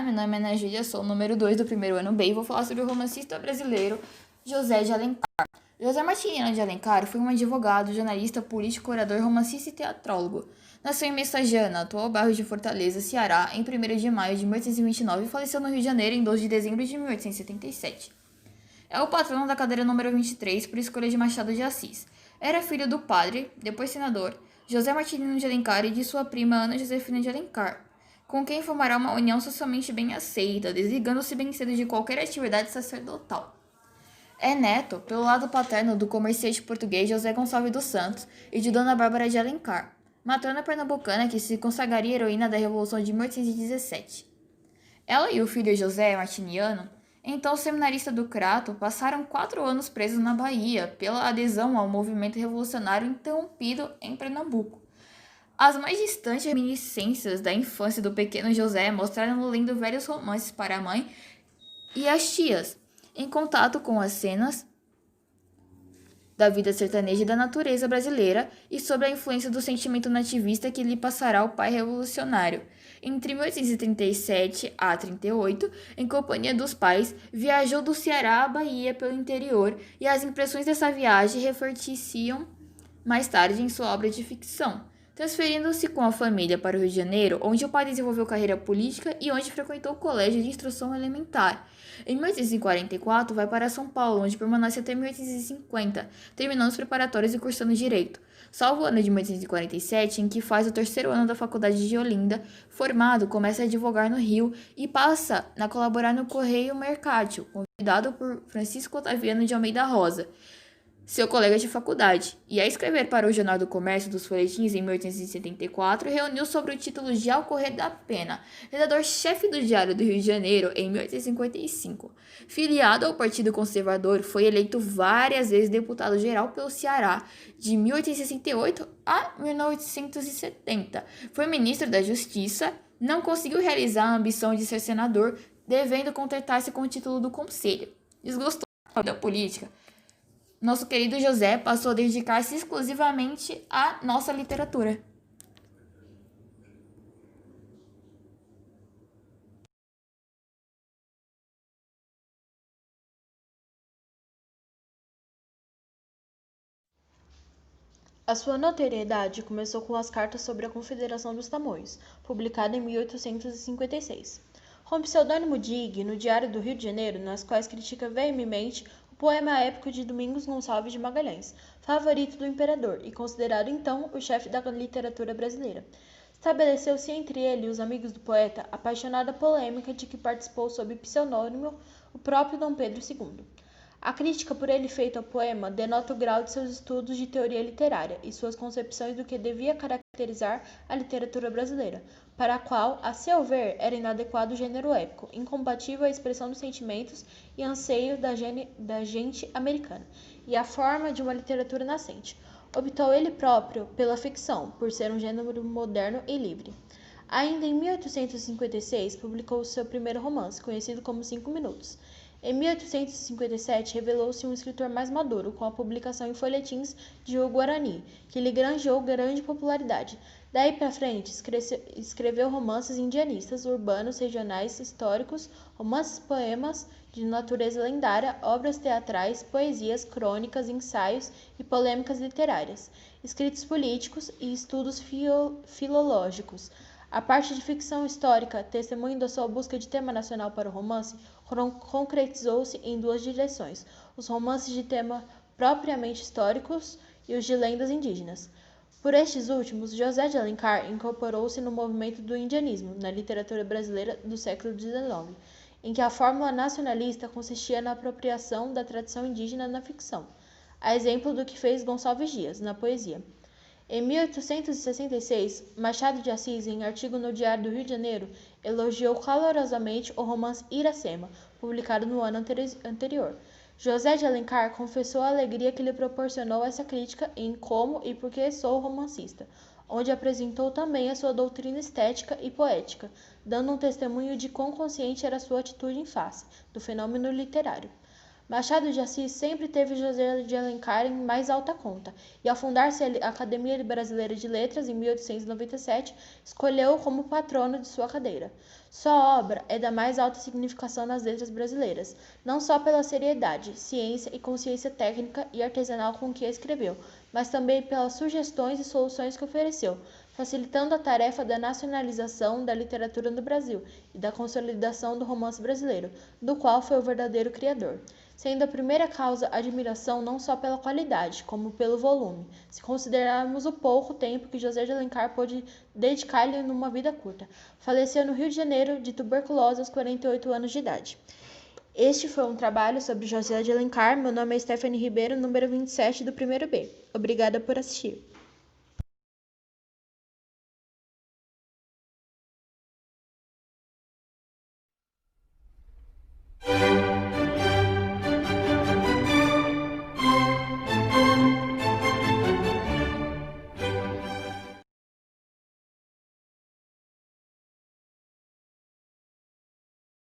meu nome é Ana Júlia, sou o número 2 do primeiro ano B e vou falar sobre o romancista brasileiro José de Alencar. José Martiniano de Alencar foi um advogado, jornalista, político, orador, romancista e teatrólogo. Nasceu em Messejana, atual bairro de Fortaleza, Ceará, em 1º de maio de 1829 e faleceu no Rio de Janeiro em 12 de dezembro de 1877. É o patrono da cadeira número 23 por escolha de Machado de Assis. Era filho do padre, depois senador, José Martiniano de Alencar e de sua prima Ana Josefina de Alencar, com quem formará uma união socialmente bem aceita, desligando-se bem cedo de qualquer atividade sacerdotal. É neto, pelo lado paterno, do comerciante português José Gonçalves dos Santos e de Dona Bárbara de Alencar, matrona pernambucana que se consagraria heroína da Revolução de 1817. Ela e o filho José Martiniano, então seminarista do Crato, passaram 4 anos presos na Bahia pela adesão ao movimento revolucionário interrompido em Pernambuco. As mais distantes reminiscências da infância do pequeno José mostraram-no lendo velhos romances para a mãe e as tias, em contato com as cenas da vida sertaneja e da natureza brasileira e sobre a influência do sentimento nativista que lhe passará o pai revolucionário. Entre 1837 a 38, em companhia dos pais, viajou do Ceará à Bahia pelo interior e as impressões dessa viagem refleticiam mais tarde em sua obra de ficção, transferindo-se com a família para o Rio de Janeiro, onde o pai desenvolveu carreira política e onde frequentou o colégio de instrução elementar. Em 1844, vai para São Paulo, onde permanece até 1850, terminando os preparatórios e cursando Direito. Salvo o ano de 1847, em que faz o 3º ano da Faculdade de Olinda, formado, começa a advogar no Rio e passa a colaborar no Correio Mercátil, convidado por Francisco Otaviano de Almeida Rosa, seu colega de faculdade, e a escrever para o Jornal do Comércio dos Folhetins em 1874, reuniu sobre o título de Ao Correr da Pena, redator-chefe do Diário do Rio de Janeiro em 1855. Filiado ao Partido Conservador, foi eleito várias vezes deputado-geral pelo Ceará, de 1868 a 1970. Foi ministro da Justiça, não conseguiu realizar a ambição de ser senador, devendo contentar-se com o título do Conselho. Desgostou da política, nosso querido José passou a dedicar-se exclusivamente à nossa literatura. A sua notoriedade começou com as Cartas sobre a Confederação dos Tamoios, publicada em 1856. Com o pseudônimo de Ig, no Diário do Rio de Janeiro, nas quais critica veementemente o poema épico de Domingos Gonçalves de Magalhães, favorito do imperador e considerado então o chefe da literatura brasileira. Estabeleceu-se entre ele e os amigos do poeta apaixonada polêmica de que participou sob pseudônimo o próprio Dom Pedro II. A crítica por ele feita ao poema denota o grau de seus estudos de teoria literária e suas concepções do que devia caracterizar a literatura brasileira, para a qual, a seu ver, era inadequado o gênero épico, incompatível à expressão dos sentimentos e anseios da gente americana, e a forma de uma literatura nascente. Optou ele próprio pela ficção, por ser um gênero moderno e livre. Ainda em 1856, publicou seu primeiro romance, conhecido como 5 Minutos. Em 1857, revelou-se um escritor mais maduro, com a publicação em folhetins de O Guarani, que lhe granjeou grande popularidade. Daí para frente, escreveu romances indianistas, urbanos, regionais, históricos, romances, poemas de natureza lendária, obras teatrais, poesias, crônicas, ensaios e polêmicas literárias, escritos políticos e estudos filológicos. A parte de ficção histórica, testemunho da sua busca de tema nacional para o romance, concretizou-se em 2 direções: os romances de tema propriamente históricos e os de lendas indígenas. Por estes últimos, José de Alencar incorporou-se no movimento do indianismo na literatura brasileira do século XIX, em que a fórmula nacionalista consistia na apropriação da tradição indígena na ficção, a exemplo do que fez Gonçalves Dias na poesia. Em 1866, Machado de Assis, em artigo no Diário do Rio de Janeiro, elogiou calorosamente o romance Iracema, publicado no ano anterior. José de Alencar confessou a alegria que lhe proporcionou essa crítica em Como e Por que Sou Romancista, onde apresentou também a sua doutrina estética e poética, dando um testemunho de quão consciente era sua atitude em face do fenômeno literário. Machado de Assis sempre teve José de Alencar em mais alta conta, e ao fundar-se a Academia Brasileira de Letras em 1897, escolheu-o como patrono de sua cadeira. Sua obra é da mais alta significação nas letras brasileiras, não só pela seriedade, ciência e consciência técnica e artesanal com que a escreveu, mas também pelas sugestões e soluções que ofereceu, facilitando a tarefa da nacionalização da literatura no Brasil e da consolidação do romance brasileiro, do qual foi o verdadeiro criador, sendo a primeira causa admiração não só pela qualidade, como pelo volume, se considerarmos o pouco tempo que José de Alencar pôde dedicar-lhe numa vida curta. Faleceu no Rio de Janeiro de tuberculose aos 48 anos de idade. Este foi um trabalho sobre José de Alencar. Meu nome é Stephanie Ribeiro, número 27 do primeiro B. Obrigada por assistir.